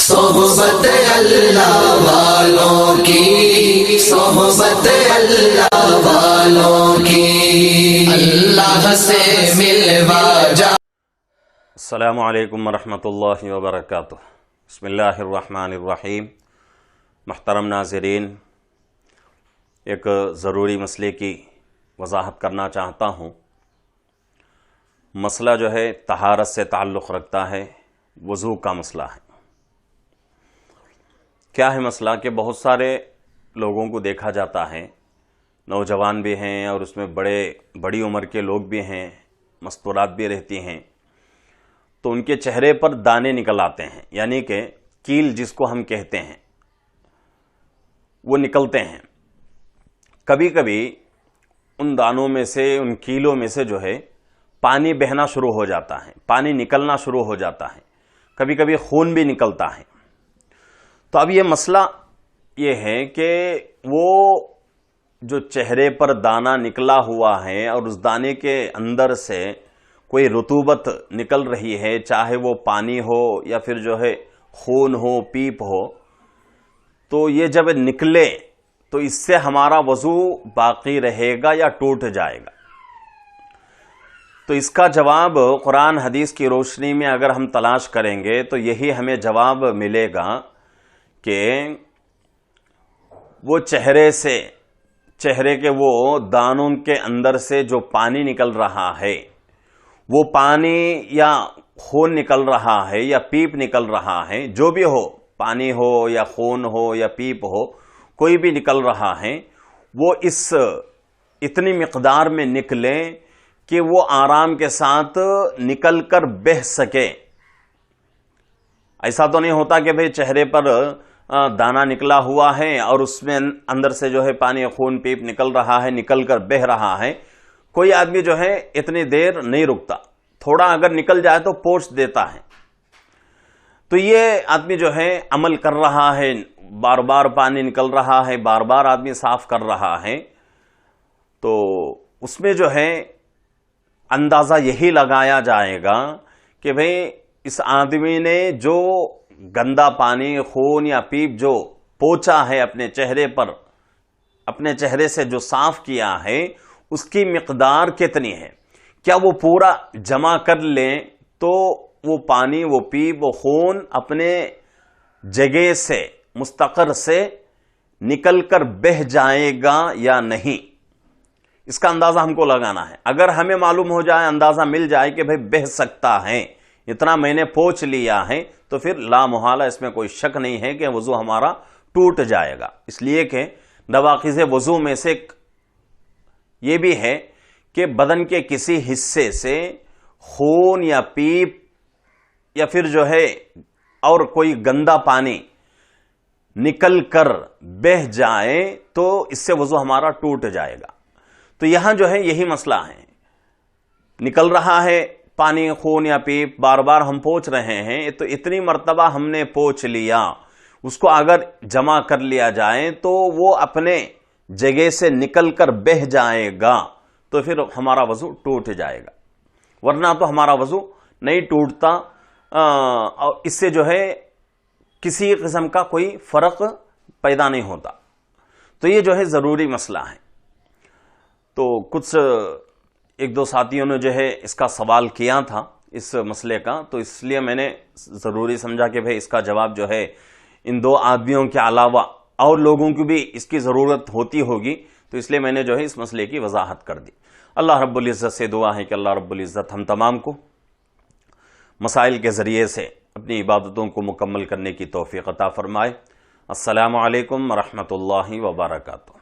صحبت اللہ والوں کی، صحبت اللہ والوں کی، اللہ سے ملوا جا۔ السلام علیکم ورحمۃ اللہ وبرکاتہ۔ بسم اللہ الرحمن الرحیم۔ محترم ناظرین، ایک ضروری مسئلے کی وضاحت کرنا چاہتا ہوں۔ مسئلہ جو ہے طہارت سے تعلق رکھتا ہے، وضو کا مسئلہ ہے۔ کیا ہے مسئلہ کہ بہت سارے لوگوں کو دیکھا جاتا ہے، نوجوان بھی ہیں اور اس میں بڑی عمر کے لوگ بھی ہیں، مستورات بھی رہتی ہیں، تو ان کے چہرے پر دانے نکل آتے ہیں، یعنی کہ کیل جس کو ہم کہتے ہیں وہ نکلتے ہیں۔ کبھی کبھی ان دانوں میں سے، ان کیلوں میں سے جو ہے پانی بہنا شروع ہو جاتا ہے، پانی نکلنا شروع ہو جاتا ہے، کبھی کبھی خون بھی نکلتا ہے۔ تو اب یہ مسئلہ یہ ہے کہ وہ جو چہرے پر دانہ نکلا ہوا ہے اور اس دانے کے اندر سے کوئی رطوبت نکل رہی ہے، چاہے وہ پانی ہو یا پھر جو ہے خون ہو، پیپ ہو، تو یہ جب نکلے تو اس سے ہمارا وضو باقی رہے گا یا ٹوٹ جائے گا؟ تو اس کا جواب قرآن حدیث کی روشنی میں اگر ہم تلاش کریں گے تو یہی ہمیں جواب ملے گا کہ وہ چہرے کے وہ دانوں کے اندر سے جو پانی نکل رہا ہے، وہ پانی یا خون نکل رہا ہے یا پیپ نکل رہا ہے، جو بھی ہو، پانی ہو یا خون ہو یا پیپ ہو، کوئی بھی نکل رہا ہے، وہ اتنی مقدار میں نکلے کہ وہ آرام کے ساتھ نکل کر بہہ سکے۔ ایسا تو نہیں ہوتا کہ بھئی چہرے پر دانہ نکلا ہوا ہے اور اس میں اندر سے جو ہے پانی خون پیپ نکل رہا ہے، نکل کر بہہ رہا ہے۔ کوئی آدمی جو ہے اتنی دیر نہیں رکتا، تھوڑا اگر نکل جائے تو پوچھ دیتا ہے۔ تو یہ آدمی جو ہے عمل کر رہا ہے، بار بار پانی نکل رہا ہے، بار بار آدمی صاف کر رہا ہے، تو اس میں جو ہے اندازہ یہی لگایا جائے گا کہ بھئی اس آدمی نے جو گندا پانی، خون یا پیپ جو پوچھا ہے اپنے چہرے پر، اپنے چہرے سے جو صاف کیا ہے، اس کی مقدار کتنی ہے؟ کیا وہ پورا جمع کر لیں تو وہ پانی، وہ پیپ، وہ خون اپنے جگہ سے، مستقر سے نکل کر بہہ جائے گا یا نہیں؟ اس کا اندازہ ہم کو لگانا ہے۔ اگر ہمیں معلوم ہو جائے، اندازہ مل جائے کہ بھئی بہہ سکتا ہے، اتنا میں نے پوچھ لیا ہے، تو پھر لا محالہ اس میں کوئی شک نہیں ہے کہ وضو ہمارا ٹوٹ جائے گا۔ اس لیے کہ نواقض وضو میں سے یہ بھی ہے کہ بدن کے کسی حصے سے خون یا پیپ یا پھر جو ہے اور کوئی گندا پانی نکل کر بہہ جائے تو اس سے وضو ہمارا ٹوٹ جائے گا۔ تو یہاں جو ہے یہی مسئلہ ہے، نکل رہا ہے پانی، خون یا پیپ، بار بار ہم پوچھ رہے ہیں، تو اتنی مرتبہ ہم نے پوچھ لیا، اس کو اگر جمع کر لیا جائے تو وہ اپنے جگہ سے نکل کر بہہ جائے گا، تو پھر ہمارا وضو ٹوٹ جائے گا، ورنہ تو ہمارا وضو نہیں ٹوٹتا، اور اس سے جو ہے کسی قسم کا کوئی فرق پیدا نہیں ہوتا۔ تو یہ جو ہے ضروری مسئلہ ہے۔ تو کچھ ایک دو ساتھیوں نے جو ہے اس کا سوال کیا تھا اس مسئلے کا، تو اس لیے میں نے ضروری سمجھا کہ بھئی اس کا جواب جو ہے ان دو آدمیوں کے علاوہ اور لوگوں کی بھی اس کی ضرورت ہوتی ہوگی، تو اس لیے میں نے جو ہے اس مسئلے کی وضاحت کر دی۔ اللہ رب العزت سے دعا ہے کہ اللہ رب العزت ہم تمام کو مسائل کے ذریعے سے اپنی عبادتوں کو مکمل کرنے کی توفیق عطا فرمائے۔ السلام علیکم ورحمۃ اللہ وبرکاتہ۔